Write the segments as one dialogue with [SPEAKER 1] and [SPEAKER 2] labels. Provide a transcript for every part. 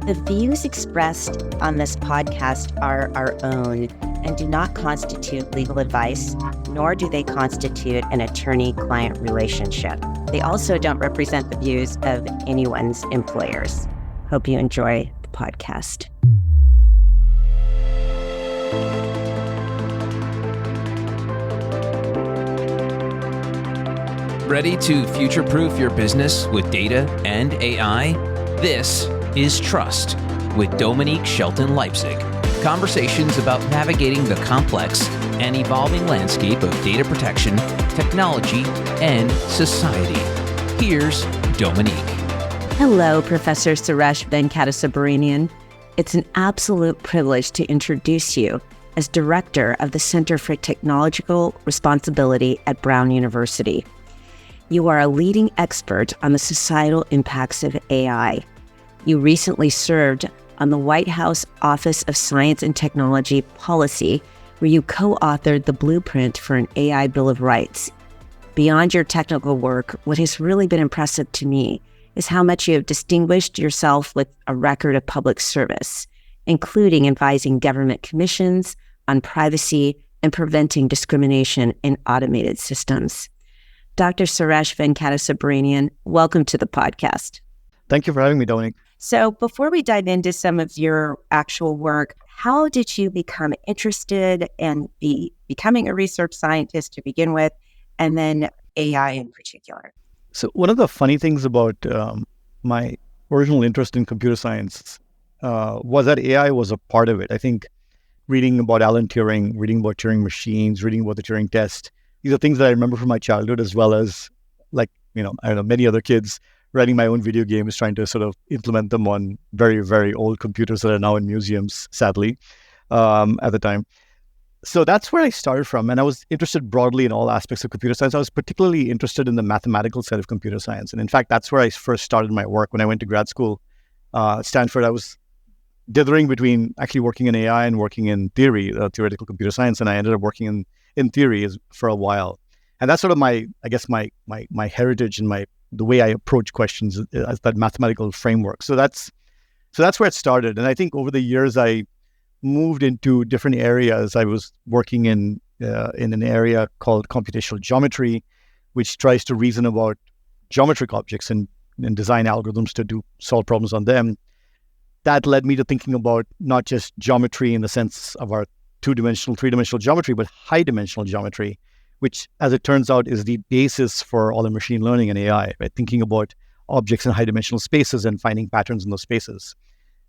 [SPEAKER 1] The views expressed on this podcast are our own and do not constitute legal advice, nor do they constitute an attorney-client relationship. They also don't represent the views of anyone's employers. Hope you enjoy the podcast.
[SPEAKER 2] Ready to future-proof your business with data and AI? This is Trust with Dominique Shelton-Leipzig. Conversations about navigating the complex and evolving landscape of data protection, technology, and society. Here's Dominique.
[SPEAKER 1] Hello, Professor Suresh Venkatasubramanian. It's an absolute privilege to introduce you as Director of the Center for Technological Responsibility at Brown University. You are a leading expert on the societal impacts of AI. You recently served on the White House Office of Science and Technology Policy, where you co-authored the blueprint for an AI Bill of Rights. Beyond your technical work, what has really been impressive to me is how much you have distinguished yourself with a record of public service, including advising government commissions on privacy and preventing discrimination in automated systems. Dr. Suresh Venkatasubramanian, welcome to the podcast.
[SPEAKER 3] Thank you for having me, Dominique.
[SPEAKER 1] So before we dive into some of your actual work, how did you become interested in becoming a research scientist to begin with, and then AI in particular?
[SPEAKER 3] So one of the funny things about my original interest in computer science was that AI was a part of it. I think reading about Alan Turing, reading about Turing machines, reading about the Turing test, these are things that I remember from my childhood, as well as, many other kids writing my own video games, trying to sort of implement them on very, very old computers that are now in museums, sadly, at the time. So that's where I started from. And I was interested broadly in all aspects of computer science. I was particularly interested in the mathematical side of computer science. And in fact, that's where I first started my work. When I went to grad school at Stanford, I was dithering between actually working in AI and working in theory, theoretical computer science. And I ended up working in theory for a while. And that's sort of my heritage and the way I approach questions as that mathematical framework. So that's where it started. And I think over the years, I moved into different areas. I was working in an area called computational geometry, which tries to reason about geometric objects and design algorithms to solve problems on them. That led me to thinking about not just geometry in the sense of our two-dimensional, three-dimensional geometry, but high-dimensional geometry, which, as it turns out, is the basis for all the machine learning and AI, right? Thinking about objects in high-dimensional spaces and finding patterns in those spaces.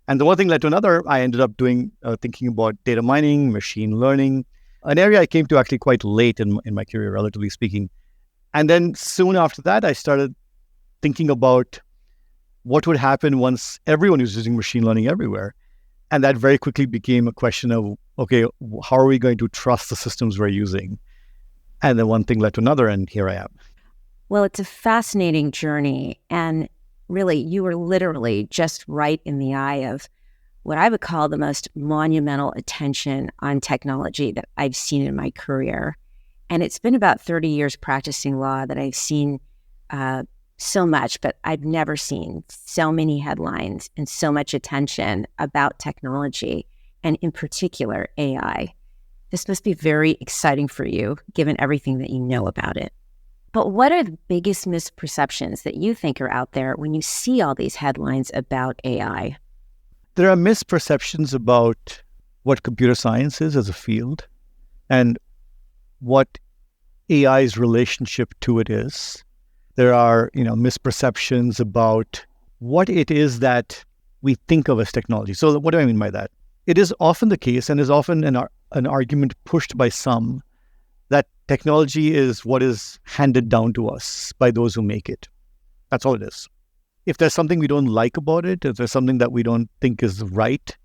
[SPEAKER 3] And the one thing led to another. I ended up thinking about data mining, machine learning, an area I came to actually quite late in my career, relatively speaking. And then soon after that, I started thinking about what would happen once everyone is using machine learning everywhere. And that very quickly became a question of, okay, how are we going to trust the systems we're using? And then one thing led to another, and here I am.
[SPEAKER 1] Well, it's a fascinating journey. And really, you were literally just right in the eye of what I would call the most monumental attention on technology that I've seen in my career. And it's been about 30 years practicing law that I've seen so much, but I've never seen so many headlines and so much attention about technology, and in particular, AI. This must be very exciting for you, given everything that you know about it. But what are the biggest misperceptions that you think are out there when you see all these headlines about AI?
[SPEAKER 3] There are misperceptions about what computer science is as a field and what AI's relationship to it is. There are, misperceptions about what it is that we think of as technology. So what do I mean by that? It is often the case, and is often an argument pushed by some, that technology is what is handed down to us by those who make it. That's all it is. If there's something we don't like about it, if there's something that we don't think is right,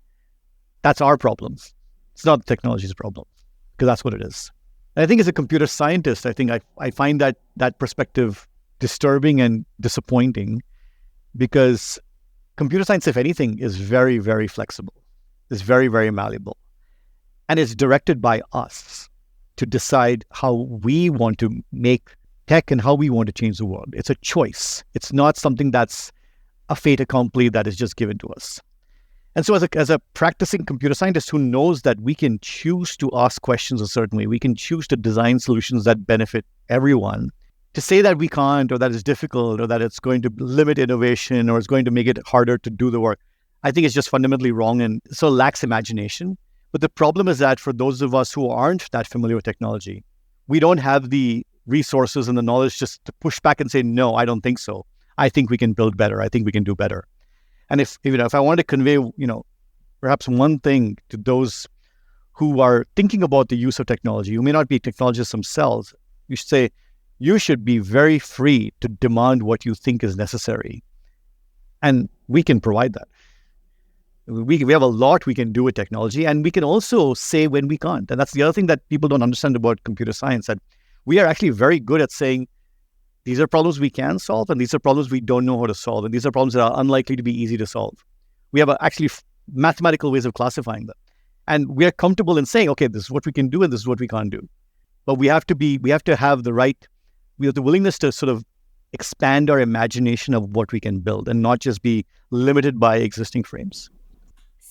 [SPEAKER 3] that's our problem. It's not the technology's problem, because that's what it is. And I think as a computer scientist, I find that perspective disturbing and disappointing, because computer science, if anything, is very, very flexible. It's very, very malleable. And it's directed by us to decide how we want to make tech and how we want to change the world. It's a choice. It's not something that's a fait accompli that is just given to us. And so as a practicing computer scientist who knows that we can choose to ask questions a certain way, we can choose to design solutions that benefit everyone, to say that we can't, or that it's difficult, or that it's going to limit innovation, or it's going to make it harder to do the work, I think it's just fundamentally wrong and so lacks imagination. But the problem is that for those of us who aren't that familiar with technology, we don't have the resources and the knowledge just to push back and say, no, I don't think so. I think we can build better. I think we can do better. And if I want to convey, perhaps one thing to those who are thinking about the use of technology, who may not be technologists themselves, you should say, you should be very free to demand what you think is necessary. And we can provide that. We have a lot we can do with technology, and we can also say when we can't. And that's the other thing that people don't understand about computer science, that we are actually very good at saying, these are problems we can solve, and these are problems we don't know how to solve, and these are problems that are unlikely to be easy to solve. We have actually mathematical ways of classifying them. And we are comfortable in saying, okay, this is what we can do, and this is what we can't do. But we have to have the willingness to sort of expand our imagination of what we can build and not just be limited by existing frames.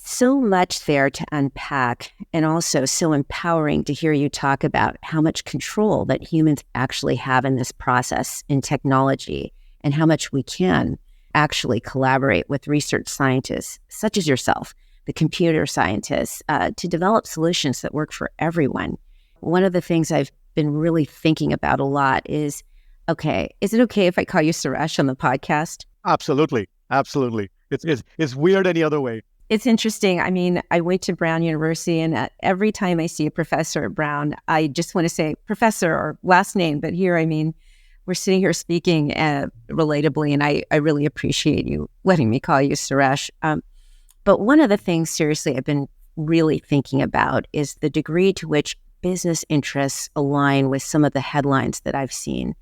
[SPEAKER 1] So much there to unpack, and also so empowering to hear you talk about how much control that humans actually have in this process in technology, and how much we can actually collaborate with research scientists such as yourself, the computer scientists, to develop solutions that work for everyone. One of the things I've been really thinking about a lot is, is it okay if I call you Suresh on the podcast?
[SPEAKER 3] Absolutely. It's weird any other way.
[SPEAKER 1] It's interesting. I mean, I went to Brown University, and every time I see a professor at Brown, I just want to say professor or last name. But here, I mean, we're sitting here speaking relatably, and I really appreciate you letting me call you Suresh. But one of the things, seriously, I've been really thinking about is the degree to which business interests align with some of the headlines that I've seen.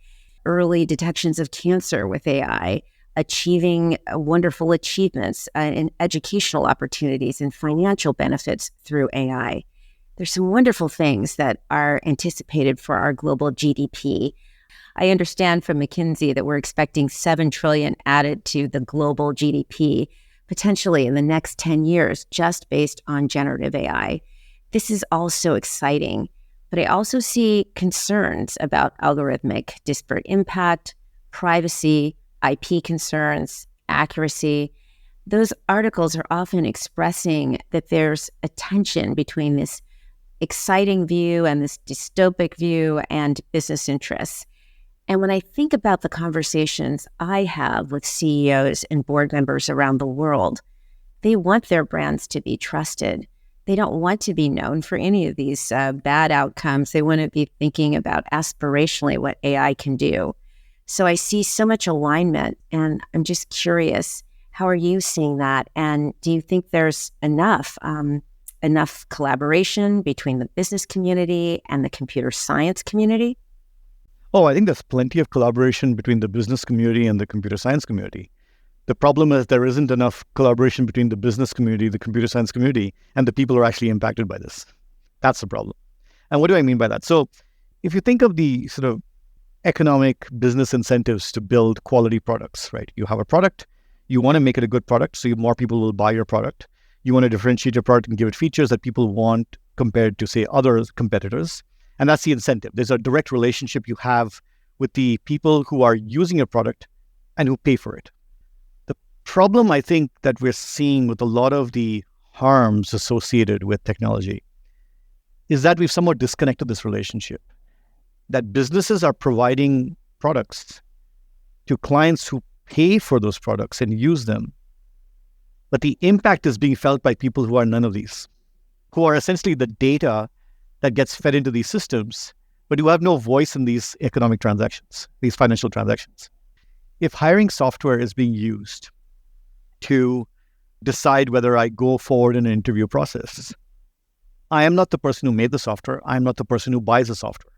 [SPEAKER 1] Early detections of cancer with AI, achieving wonderful achievements in educational opportunities and financial benefits through AI. There's some wonderful things that are anticipated for our global GDP. I understand from McKinsey that we're expecting $7 trillion added to the global GDP, potentially in the next 10 years, just based on generative AI. This is all so exciting, but I also see concerns about algorithmic disparate impact, privacy, IP concerns, accuracy. Those articles are often expressing that there's a tension between this exciting view and this dystopic view and business interests. And when I think about the conversations I have with CEOs and board members around the world, they want their brands to be trusted. They don't want to be known for any of these bad outcomes. They want to be thinking about aspirationally what AI can do. So I see so much alignment, and I'm just curious, how are you seeing that? And do you think there's enough collaboration between the business community and the computer science community?
[SPEAKER 3] Oh, I think there's plenty of collaboration between the business community and the computer science community. The problem is there isn't enough collaboration between the business community, the computer science community, and the people who are actually impacted by this. That's the problem. And what do I mean by that? So if you think of the sort of economic business incentives to build quality products, right? You have a product, you want to make it a good product, so more people will buy your product. You want to differentiate your product and give it features that people want compared to, say, other competitors. And that's the incentive. There's a direct relationship you have with the people who are using your product and who pay for it. The problem, I think, that we're seeing with a lot of the harms associated with technology is that we've somewhat disconnected this relationship. That businesses are providing products to clients who pay for those products and use them. But the impact is being felt by people who are none of these, who are essentially the data that gets fed into these systems, but who have no voice in these economic transactions, these financial transactions. If hiring software is being used to decide whether I go forward in an interview process, I am not the person who made the software. I am not the person who buys the software.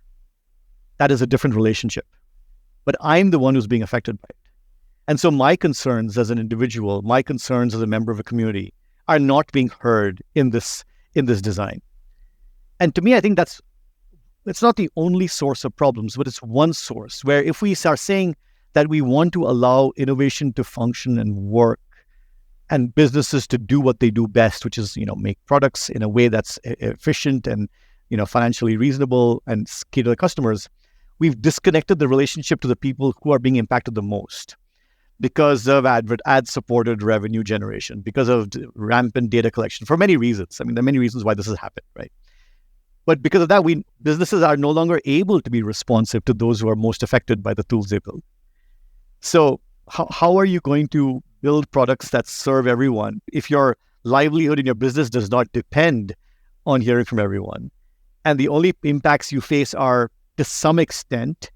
[SPEAKER 3] That is a different relationship. But I'm the one who's being affected by it. And so my concerns as an individual, my concerns as a member of a community are not being heard in this design. And to me, I think it's not the only source of problems, but it's one source where if we are saying that we want to allow innovation to function and work and businesses to do what they do best, which is, make products in a way that's efficient and, financially reasonable and cater to the customers, we've disconnected the relationship to the people who are being impacted the most because of ad-supported revenue generation, because of rampant data collection, for many reasons. I mean, there are many reasons why this has happened, right? But because of that, businesses are no longer able to be responsive to those who are most affected by the tools they build. So how are you going to build products that serve everyone if your livelihood in your business does not depend on hearing from everyone? And the only impacts you face are, to some extent,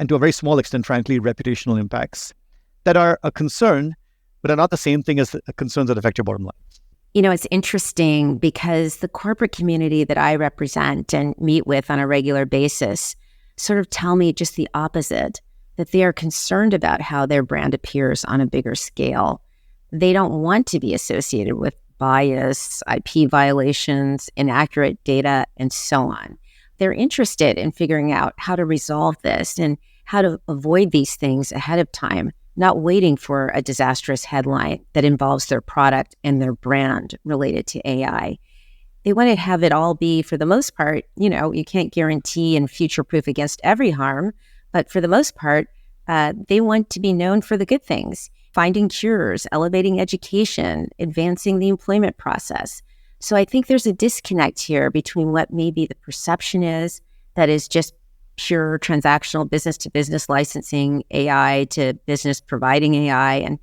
[SPEAKER 3] and to a very small extent, frankly, reputational impacts that are a concern, but are not the same thing as the concerns that affect your bottom line.
[SPEAKER 1] It's interesting because the corporate community that I represent and meet with on a regular basis sort of tell me just the opposite, that they are concerned about how their brand appears on a bigger scale. They don't want to be associated with bias, IP violations, inaccurate data, and so on. They're interested in figuring out how to resolve this and how to avoid these things ahead of time, not waiting for a disastrous headline that involves their product and their brand related to AI. They want to have it all be, for the most part, you can't guarantee and future-proof against every harm, but for the most part, they want to be known for the good things, finding cures, elevating education, advancing the employment process. So I think there's a disconnect here between what maybe the perception is, that is just pure transactional business-to-business licensing AI to business providing AI. And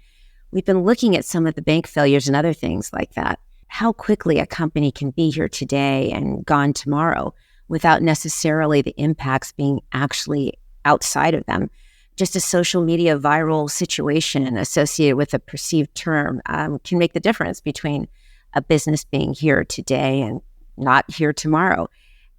[SPEAKER 1] we've been looking at some of the bank failures and other things like that. How quickly a company can be here today and gone tomorrow without necessarily the impacts being actually outside of them. Just a social media viral situation associated with a perceived term can make the difference between a business being here today and not here tomorrow.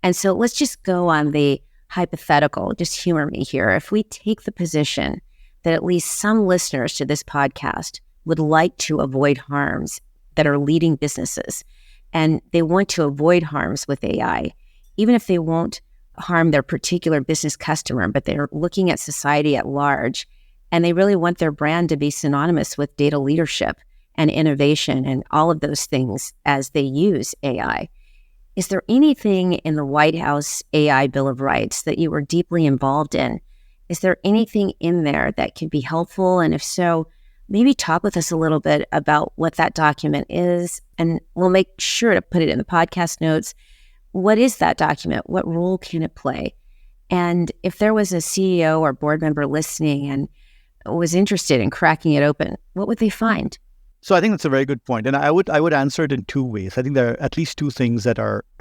[SPEAKER 1] And so let's just go on the hypothetical, just humor me here. If we take the position that at least some listeners to this podcast would like to avoid harms that are leading businesses, and they want to avoid harms with AI, even if they won't harm their particular business customer, but they're looking at society at large, and they really want their brand to be synonymous with data leadership and innovation and all of those things as they use AI. Is there anything in the White House AI Bill of Rights that you were deeply involved in? Is there anything in there that could be helpful? And if so, maybe talk with us a little bit about what that document is, and we'll make sure to put it in the podcast notes. What is that document? What role can it play? And if there was a CEO or board member listening and was interested in cracking it open, what would they find?
[SPEAKER 3] So I think that's a very good point. And I would answer it in two ways. I think there are at least two things that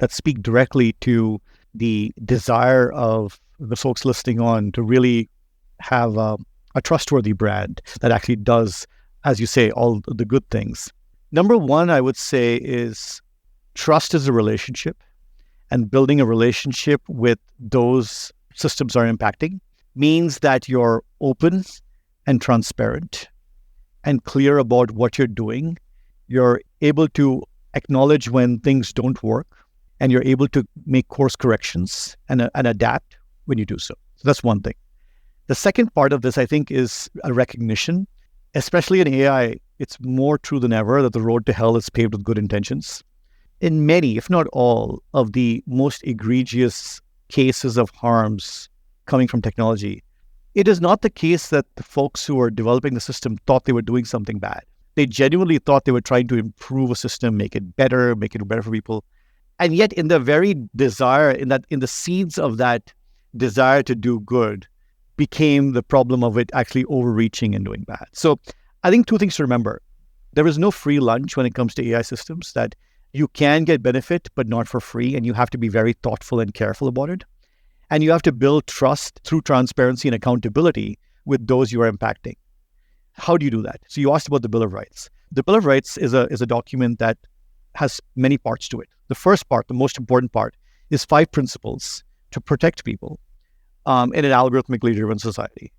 [SPEAKER 3] speak directly to the desire of the folks listening on to really have a trustworthy brand that actually does, as you say, all the good things. Number one, I would say, is trust is a relationship, and building a relationship with those systems are impacting means that you're open and transparent and clear about what you're doing. You're able to acknowledge when things don't work, and you're able to make course corrections and adapt when you do so. So that's one thing. The second part of this, I think, is a recognition. Especially in AI, it's more true than ever that the road to hell is paved with good intentions. In many, if not all, of the most egregious cases of harms coming from technology, it is not the case that the folks who are developing the system thought they were doing something bad. They genuinely thought they were trying to improve a system, make it better for people. And yet in the very desire, in the seeds of that desire to do good, became the problem of it actually overreaching and doing bad. So I think two things to remember. There is no free lunch when it comes to AI systems, that you can get benefit, but not for free. And you have to be very thoughtful and careful about it. And you have to build trust through transparency and accountability with those you are impacting. How do you do that? So you asked about the Bill of Rights. The Bill of Rights is a document that has many parts to it. The first part, the most important part, is 5 principles to protect people in an algorithmically driven society.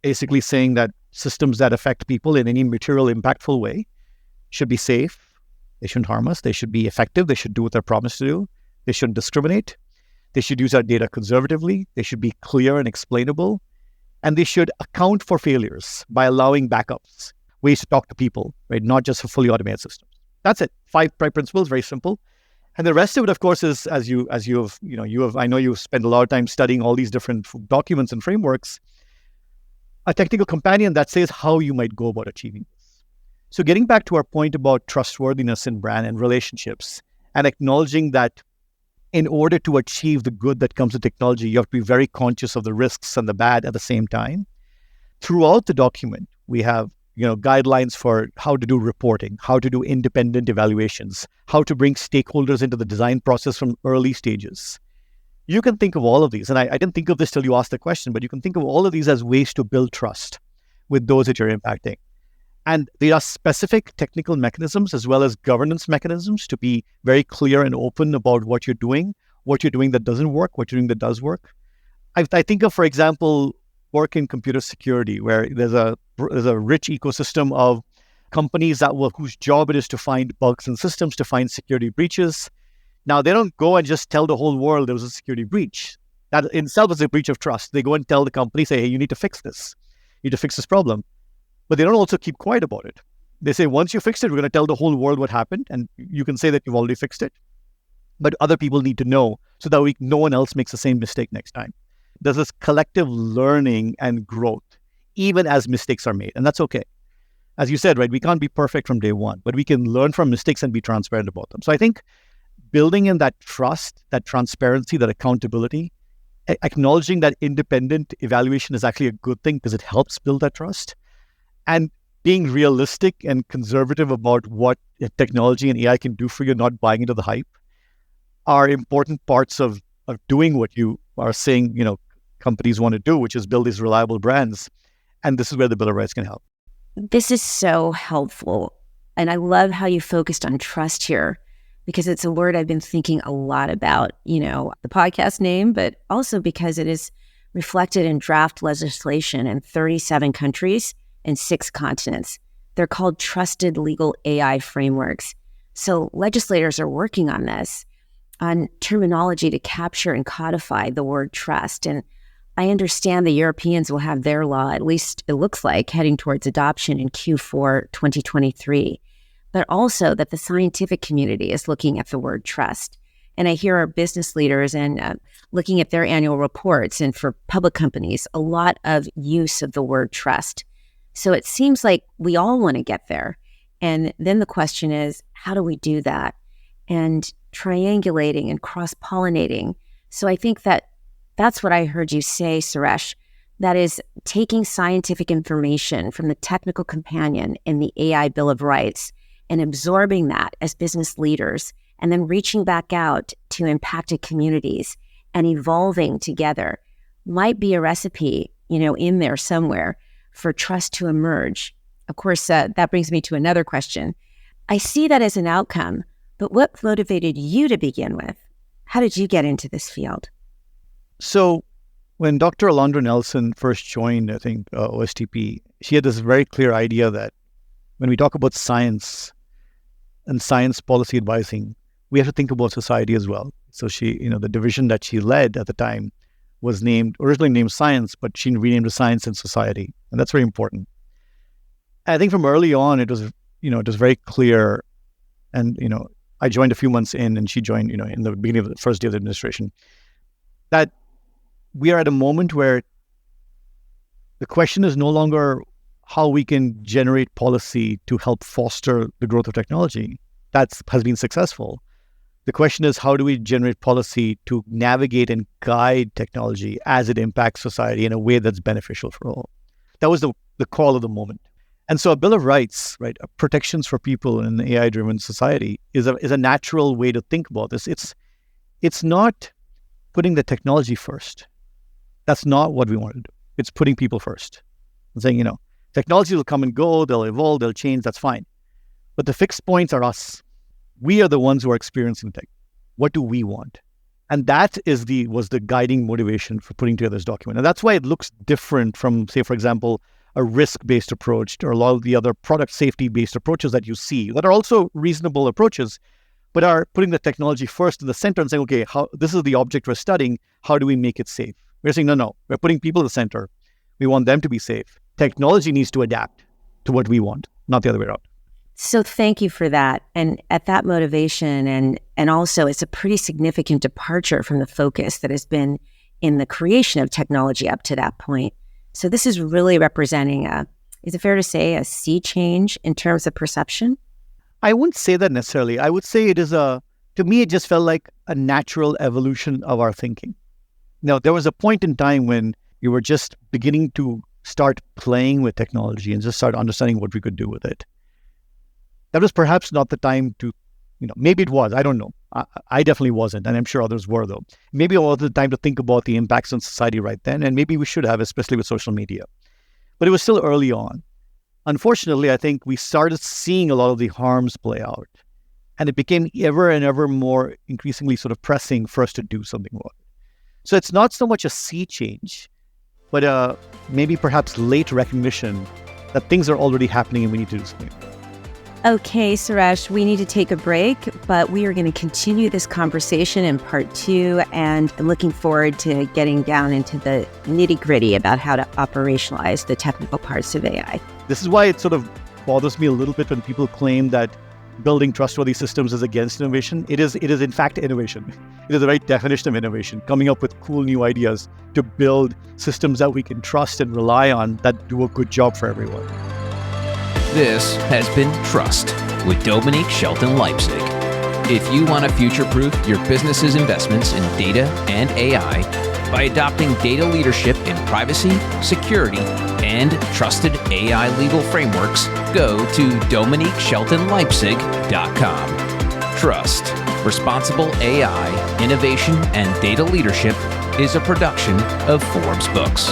[SPEAKER 3] Basically saying that systems that affect people in any material, impactful way should be safe. They shouldn't harm us. They should be effective. They should do what they're promised to do. They shouldn't discriminate. They should use our data conservatively. They should be clear and explainable. And they should account for failures by allowing backups. ways to talk to people, right? Not just for fully automated systems. That's it. 5 principles, very simple. And the rest of it, of course, is as you have, I know you've spent a lot of time studying all these different documents and frameworks, a technical companion that says how you might go about achieving this. So getting back to our point about trustworthiness in brand and relationships, and acknowledging that in order to achieve the good that comes with technology, you have to be very conscious of the risks and the bad at the same time. Throughout the document, we have guidelines for how to do reporting, how to do independent evaluations, how to bring stakeholders into the design process from early stages. You can think of all of these, and I didn't think of this till you asked the question, but you can think of all of these as ways to build trust with those that you're impacting. And there are specific technical mechanisms as well as governance mechanisms to be very clear and open about what you're doing that doesn't work, what you're doing that does work. I think of, for example, work in computer security, where there's a rich ecosystem of companies whose job it is to find bugs in systems, to find security breaches. Now, they don't go and just tell the whole world there was a security breach. That in itself is a breach of trust. They go and tell the company, say, hey, you need to fix this. You need to fix this problem. But they don't also keep quiet about it. They say, once you fix it, we're going to tell the whole world what happened. And you can say that you've already fixed it. But other people need to know so that no one else makes the same mistake next time. There's this collective learning and growth, even as mistakes are made. And that's okay. As you said, right, we can't be perfect from day one, but we can learn from mistakes and be transparent about them. So I think building in that trust, that transparency, that accountability, acknowledging that independent evaluation is actually a good thing because it helps build that trust, and being realistic and conservative about what technology and AI can do for you, not buying into the hype, are important parts of doing what you are saying, companies want to do, which is build these reliable brands. And this is where the Bill of Rights can help.
[SPEAKER 1] This is so helpful. And I love how you focused on trust here, because it's a word I've been thinking a lot about, the podcast name, but also because it is reflected in draft legislation in 37 countries and 6 continents. They're called trusted legal AI frameworks. So legislators are working on this, on terminology to capture and codify the word trust. And I understand the Europeans will have their law, at least it looks like, heading towards adoption in Q4 2023, but also that the scientific community is looking at the word trust. And I hear our business leaders and looking at their annual reports, and for public companies, a lot of use of the word trust. So it seems like we all want to get there. And then the question is, how do we do that? And triangulating and cross-pollinating. So I think that's what I heard you say, Suresh. That is taking scientific information from the technical companion in the AI Bill of Rights and absorbing that as business leaders, and then reaching back out to impacted communities and evolving together might be a recipe, in there somewhere for trust to emerge. Of course, that brings me to another question. I see that as an outcome, but what motivated you to begin with? How did you get into this field?
[SPEAKER 3] So when Dr. Alondra Nelson first joined, I think, OSTP, she had this very clear idea that when we talk about science and science policy advising, we have to think about society as well. So she, the division that she led at the time was originally named Science, but she renamed to Science and Society. And that's very important. I think from early on, it was very clear. And, I joined a few months in, and she joined, in the beginning of the first day of the administration, that we are at a moment where the question is no longer how we can generate policy to help foster the growth of technology. That has been successful. The question is, how do we generate policy to navigate and guide technology as it impacts society in a way that's beneficial for all? That was the call of the moment. And so a Bill of Rights, right, protections for people in an AI-driven society is a natural way to think about this. It's not putting the technology first. That's not what we want to do. It's putting people first. And saying, technology will come and go, they'll evolve, they'll change, that's fine. But the fixed points are us. We are the ones who are experiencing tech. What do we want? And that was the guiding motivation for putting together this document. And that's why it looks different from, say, for example, a risk-based approach or a lot of the other product safety-based approaches that you see that are also reasonable approaches, but are putting the technology first in the center and saying, okay, this is the object we're studying. How do we make it safe? We're saying, no, we're putting people at the center. We want them to be safe. Technology needs to adapt to what we want, not the other way around.
[SPEAKER 1] So thank you for that. And at that motivation, and also it's a pretty significant departure from the focus that has been in the creation of technology up to that point. So this is really representing is it fair to say, a sea change in terms of perception?
[SPEAKER 3] I wouldn't say that necessarily. I would say to me, it just felt like a natural evolution of our thinking. Now, there was a point in time when we were just beginning to start playing with technology and just start understanding what we could do with it. That was perhaps not the time to, maybe it was, I don't know. I definitely wasn't, and I'm sure others were though. Maybe it was the time to think about the impacts on society right then, and maybe we should have, especially with social media. But it was still early on. Unfortunately, I think we started seeing a lot of the harms play out, and it became ever and ever more increasingly sort of pressing for us to do something about it. So it's not so much a sea change, but maybe perhaps late recognition that things are already happening and we need to do something.
[SPEAKER 1] Okay, Suresh, we need to take a break, but we are going to continue this conversation in part 2, and I'm looking forward to getting down into the nitty-gritty about how to operationalize the technical parts of AI.
[SPEAKER 3] This is why it sort of bothers me a little bit when people claim that building trustworthy systems is against innovation. It is in fact innovation. It is the right definition of innovation, coming up with cool new ideas to build systems that we can trust and rely on that do a good job for everyone.
[SPEAKER 2] This has been Trust with Dominique Shelton Leipzig. If you want to future-proof your business's investments in data and AI by adopting data leadership in privacy, security, and trusted AI legal frameworks, go to DominiqueSheltonLeipzig.com. Trust, responsible AI, innovation, and data leadership is a production of Forbes Books.